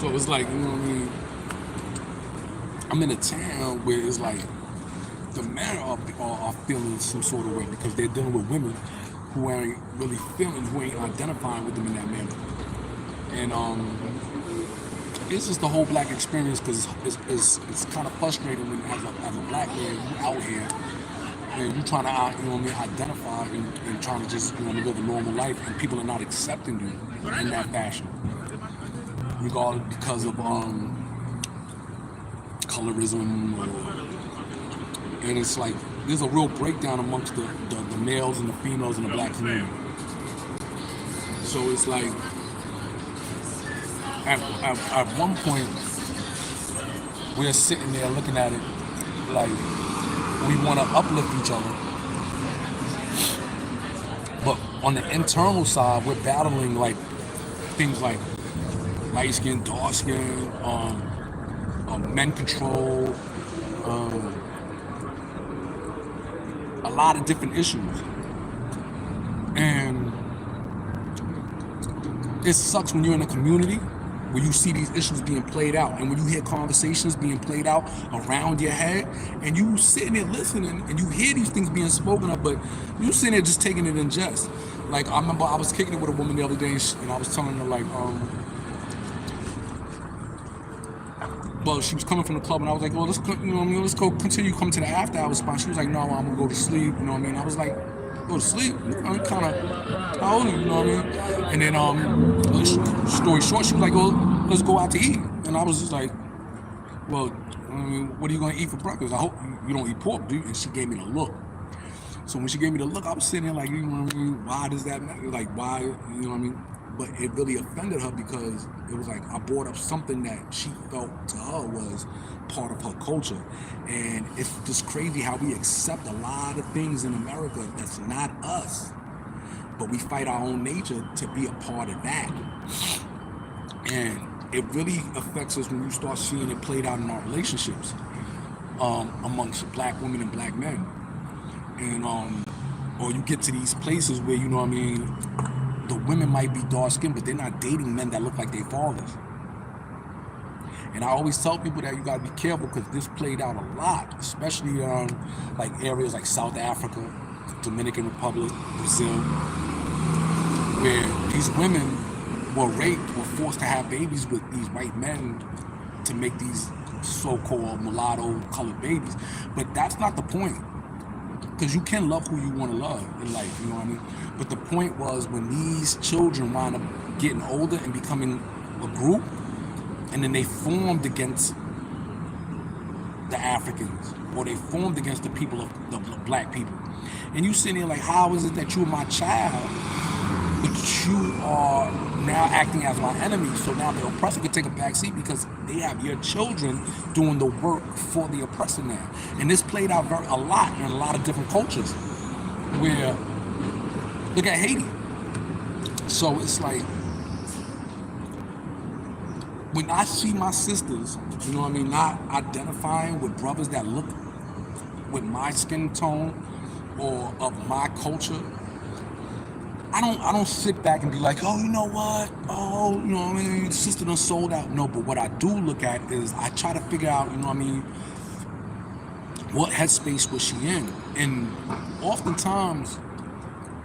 So it's like, you know what I mean? I'm in a town where it's like the men are feeling some sort of way because they're dealing with women who ain't really feeling, who ain't identifying with them in that manner. And it's just the whole black experience because it's kind of frustrating when as a black man you out here and you trying to you know what I mean, identify and trying to just you know live a normal life and people are not accepting you in that fashion, regardless because of colorism and it's like there's a real breakdown amongst the males and the females in the black community. So it's like at one point we're sitting there looking at it like we want to uplift each other, but on the internal side we're battling like things like light skin, dark skin, men control, a lot of different issues. And it sucks when you're in a community where you see these issues being played out and when you hear conversations being played out around your head and you sitting there listening and you hear these things being spoken of, but you sitting there just taking it in jest. Like I remember I was kicking it with a woman the other day and I was telling her like, well, she was coming from the club, and I was like, well, let's go continue coming to the after hours spot. She was like, no, I'm gonna go to sleep, you know what I mean? I was like, go to sleep? I'm kind of, how old are you, you know what I mean? And then, story short, she was like, well, let's go out to eat. And I was just like, well, I mean, what are you gonna eat for breakfast? I hope you don't eat pork, do you? And she gave me the look. So when she gave me the look, I was sitting there like, you know what I mean? Why does that matter? Like, why, you know what I mean? But it really offended her because it was like I brought up something that she felt to her was part of her culture. And it's just crazy how we accept a lot of things in America that's not us. But we fight our own nature to be a part of that. And it really affects us when you start seeing it played out in our relationships amongst black women and black men. And or you get to these places where, you know what I mean, the women might be dark skinned, but they're not dating men that look like their fathers. And I always tell people that you gotta be careful because this played out a lot, especially like areas like South Africa, Dominican Republic, Brazil, where these women were raped or forced to have babies with these white men to make these so-called mulatto colored babies. But that's not the point. Because you can love who you want to love in life, you know what I mean? But the point was when these children wound up getting older and becoming a group, and then they formed against the Africans, or they formed against the people of the black people. And you sitting there like, how is it that you're my child, but you are now acting as my enemy? So now the oppressor could take a back seat because they have your children doing the work for the oppressor now. And this played out a lot in a lot of different cultures. Where, look at Haiti. So it's like, when I see my sisters, you know what I mean, not identifying with brothers that look with my skin tone or of my culture, I don't sit back and be like, oh, you know what? Oh, you know what I mean? Sister done sold out. No, but what I do look at is I try to figure out, you know what I mean, what headspace was she in? And oftentimes,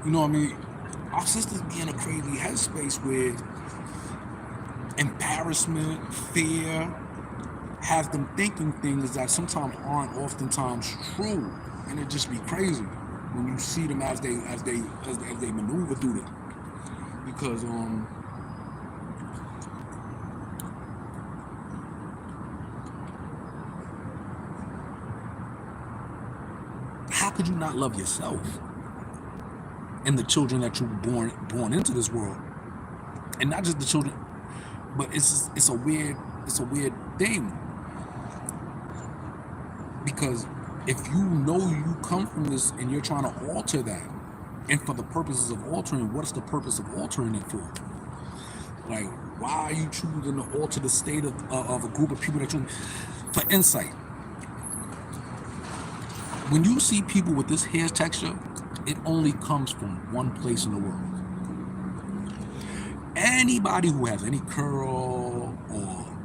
you know what I mean, our sisters be in a crazy headspace where embarrassment, fear, has them thinking things that sometimes aren't oftentimes true. And it just be crazy when you see them as they maneuver through it, because how could you not love yourself and the children that you were born into this world, and not just the children, but it's a weird thing, because if you know you come from this and you're trying to alter that, and for the purposes of altering, what's the purpose of altering it for? Like, why are you choosing to alter the state of a group of people that you... For insight, when you see people with this hair texture, it only comes from one place in the world. Anybody who has any curl or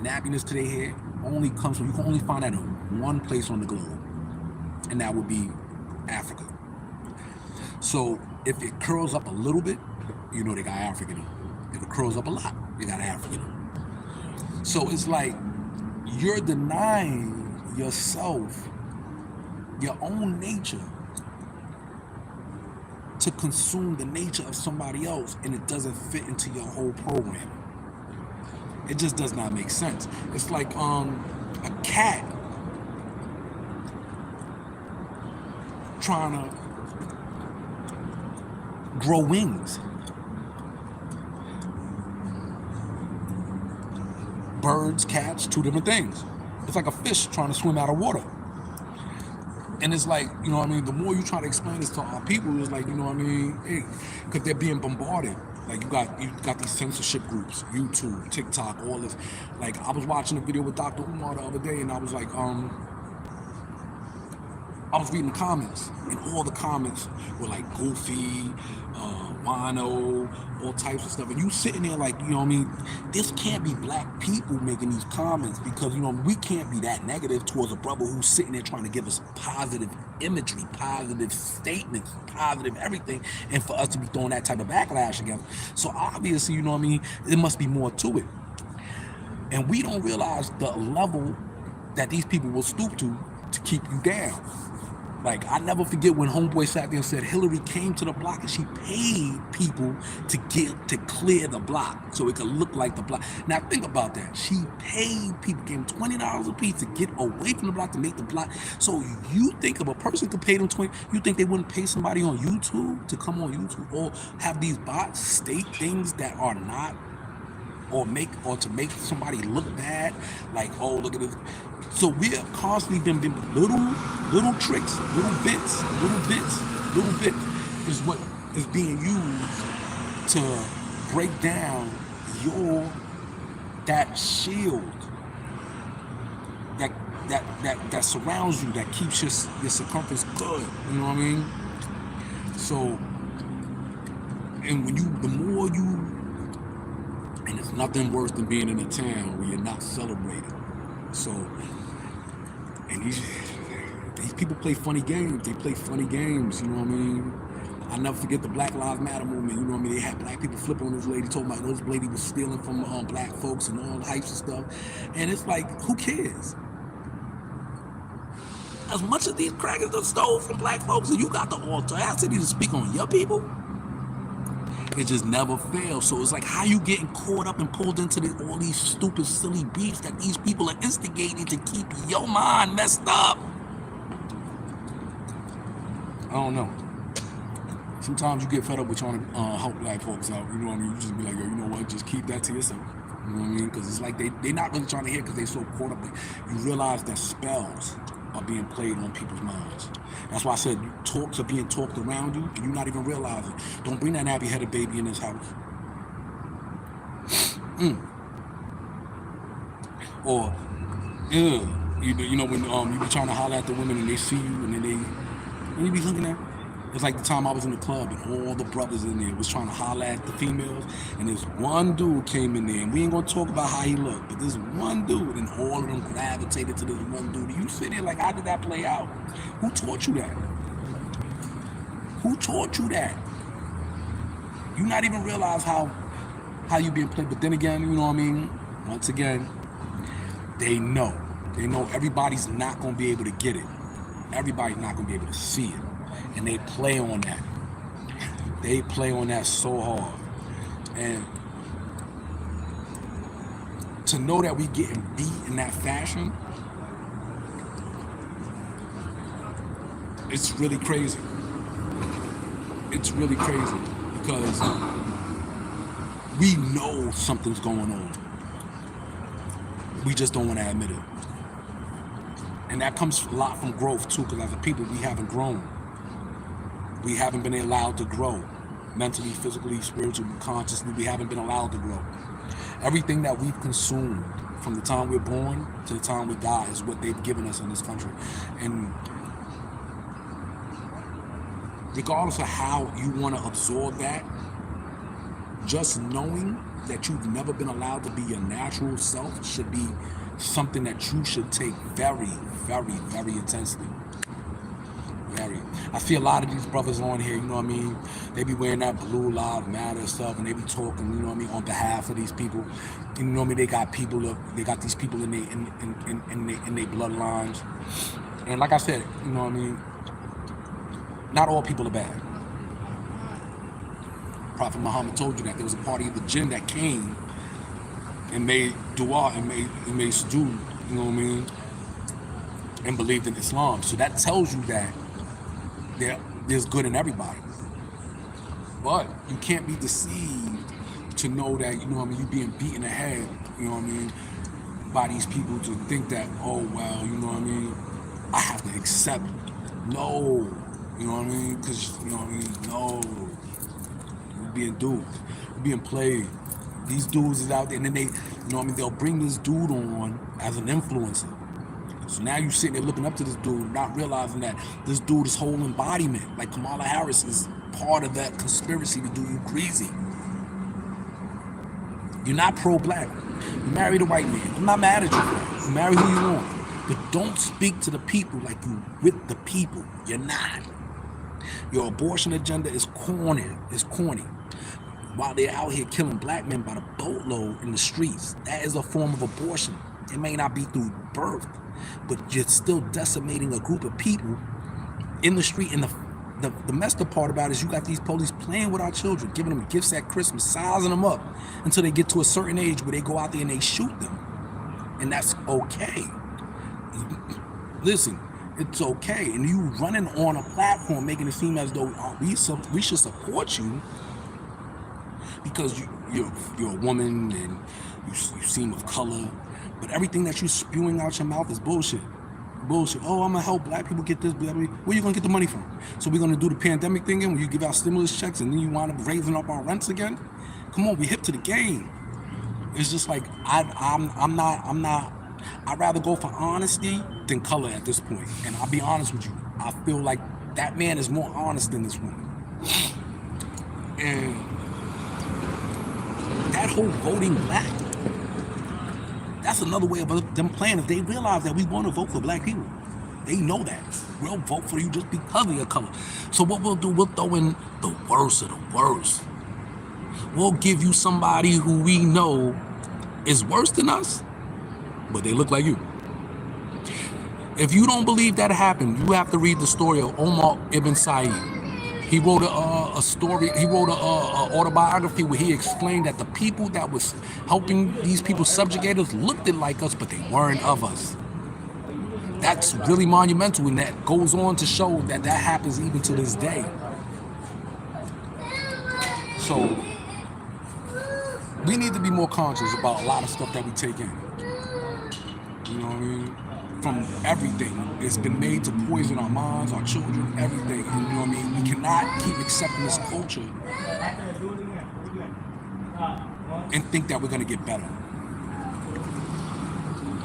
nappiness to their hair only comes from, you can only find that in one place on the globe, and that would be Africa. So if it curls up a little bit, you know they got African. If it curls up a lot, you got African. So it's like you're denying yourself your own nature to consume the nature of somebody else, and it doesn't fit into your whole program. It just does not make sense. It's like a cat trying to grow wings. Birds, cats, two different things. It's like a fish trying to swim out of water. And it's like, you know what I mean, the more you try to explain this to our people, it's like, you know what I mean, hey, because they're being bombarded. Like you got these censorship groups, YouTube, TikTok, all this. Like I was watching a video with Dr. Umar the other day, and I was like, I was reading the comments, and all the comments were like goofy, wino, all types of stuff. And you sitting there like, you know what I mean, this can't be black people making these comments, because, you know, we can't be that negative towards a brother who's sitting there trying to give us positive imagery, positive statements, positive everything, and for us to be throwing that type of backlash against. So obviously, you know what I mean, there must be more to it. And we don't realize the level that these people will stoop to keep you down. Like, I never forget when Homeboy sat there and said Hillary came to the block and she paid people to clear the block so it could look like the block. Now think about that. She paid people, gave them $20 a piece to get away from the block to make the block. So you think if a person could pay them $20, you think they wouldn't pay somebody on YouTube to come on YouTube or have these bots state things that are not, or to make somebody look bad, like, oh, look at this. So we are constantly been little tricks, little bits is what is being used to break down that shield that surrounds you, that keeps your circumference good. You know what I mean? So, and and it's nothing worse than being in a town where you're not celebrated. So, and these people play funny games. They play funny games, you know what I mean? I never forget the Black Lives Matter movement, you know what I mean? They had black people flipping on this lady, talking about this lady was stealing from black folks and all types of stuff. And it's like, who cares? As much as these crackers that stole from black folks, and you got the audacity to speak on your people, it just never fails. So it's like, how you getting caught up and pulled into all these stupid, silly beefs that these people are instigating to keep your mind messed up? I don't know. Sometimes you get fed up with trying to help black folks out. You know what I mean? You just be like, yo, you know what? Just keep that to yourself. You know what I mean? Because it's like they're not really trying to hear because they're so caught up. You realize that spells are being played on people's minds. That's why I said talks are being talked around you and you're not even realizing. Don't bring that nappy-headed baby in this house. Or, you know when you be trying to holler at the women and they see you and then you be looking at. It's like the time I was in the club and all the brothers in there was trying to holler at the females, and this one dude came in there, and we ain't gonna talk about how he looked, but this one dude, and all of them gravitated to this one dude. You sit there like, how did that play out? Who taught you that? Who taught you that? You not even realize how you being played. But then again, you know what I mean? Once again, they know everybody's not gonna be able to get it. Everybody's not gonna be able to see it. And they play on that. They play on that so hard. And to know that we getting beat in that fashion, it's really crazy. It's really crazy because we know something's going on. We just don't want to admit it. And that comes a lot from growth too, because as a people, we haven't grown. We haven't been allowed to grow mentally, physically, spiritually, consciously. We haven't been allowed to grow. Everything that we've consumed from the time we're born to the time we die is what they've given us in this country. And regardless of how you want to absorb that, just knowing that you've never been allowed to be your natural self should be something that you should take very, very, very intensely. Very. I see a lot of these brothers on here, you know what I mean? They be wearing that Blue Lives Matter stuff, and they be talking, you know what I mean, on behalf of these people. You know what I mean? They got these people in their bloodlines. And like I said, you know what I mean? Not all people are bad. Prophet Muhammad told you that there was a party of the jinn that came and made dua and made sujood, you know what I mean? And believed in Islam. So that tells you that there's good in everybody. But you can't be deceived to know that, you know what I mean, you're being beaten in the head, you know what I mean, by these people to think that, oh, well, you know what I mean, I have to accept. No, you know what I mean? Because, you know what I mean, no. You're being duped. You're being played. These dudes is out there, and then they, you know what I mean, they'll bring this dude on as an influencer. So now you're sitting there looking up to this dude, not realizing that this dude is whole embodiment. Like Kamala Harris is part of that conspiracy to do you crazy. You're not pro-black. You married a white man. I'm not mad at you for that. You marry who you want. But don't speak to the people like you with the people. You're not. Your abortion agenda is corny. It's corny. While they're out here killing black men by the boatload in the streets, that is a form of abortion. It may not be through birth, but you're still decimating a group of people in the street. And the messed up part about it is you got these police playing with our children, giving them gifts at Christmas, sizing them up until they get to a certain age where they go out there and they shoot them. And that's okay. Listen, it's okay. And you running on a platform making it seem as though we should support you because you're a woman and you seem of color. But everything that you're spewing out your mouth is bullshit. Bullshit. Oh, I'm gonna help black people get this. Where you gonna get the money from? So we're gonna do the pandemic thing again, where you give out stimulus checks and then you wind up raising up our rents again? Come on, we hip to the game. It's just like I'm not. I'd rather go for honesty than color at this point. And I'll be honest with you. I feel like that man is more honest than this woman. And that whole voting black, that's another way of them playing. If they realize that we want to vote for black people, they know that. We'll vote for you just because of your color. So what we'll do, we'll throw in the worst of the worst. We'll give you somebody who we know is worse than us, but they look like you. If you don't believe that happened, you have to read the story of Omar Ibn Said. He wrote a story. He wrote an autobiography where he explained that the people that was helping these people subjugate us looked like us, but they weren't of us. That's really monumental, and that goes on to show that that happens even to this day. So we need to be more conscious about a lot of stuff that we take in. You know what I mean? From everything. It's been made to poison our minds, our children, everything. And you know what I mean? We cannot keep accepting this culture and think that we're going to get better.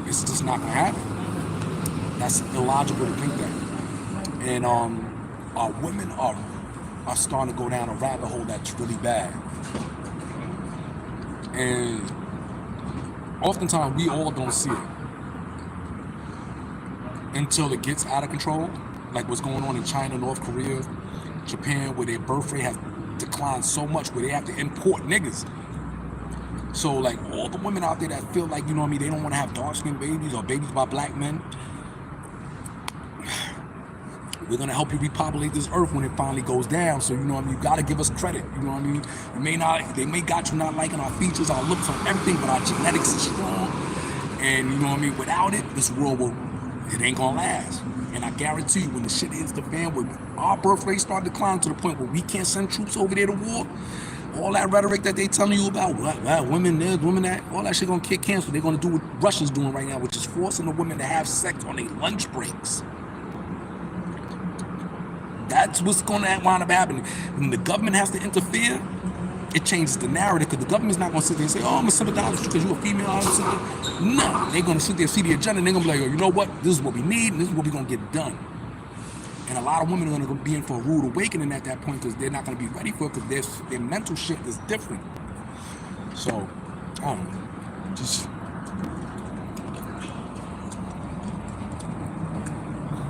It's just not going to happen. That's illogical to think that. And our women are starting to go down a rabbit hole that's really bad. And oftentimes we all don't see it until it gets out of control, like what's going on in China, North Korea, Japan, where their birth rate has declined so much where they have to import niggas. So like all the women out there that feel like, you know what I mean, they don't want to have dark-skinned babies or babies by black men, we're going to help you repopulate this earth when it finally goes down. So, you know what I mean, you got to give us credit. You know what I mean? They may got you not liking our features, our looks, on everything, but our genetics is strong. And, you know what I mean, without it, this world it ain't going to last. And I guarantee you, when the shit hits the fan, when our birth rate start declining to the point where we can't send troops over there to war, all that rhetoric that they telling you about, well, women this, women that, all that shit going to get canceled. They're going to do what Russia's doing right now, which is forcing the women to have sex on their lunch breaks. That's what's going to wind up happening. When the government has to interfere, it changes the narrative, because the government's not going to sit there and say, oh, I'm going to sympathize because you're a female. No, they're going to sit there and see the agenda, and they're going to be like, oh, you know what? This is what we need, and this is what we're going to get done. And a lot of women are going to be in for a rude awakening at that point, because they're not going to be ready for it, because their mental shit is different. So, I don't know. Just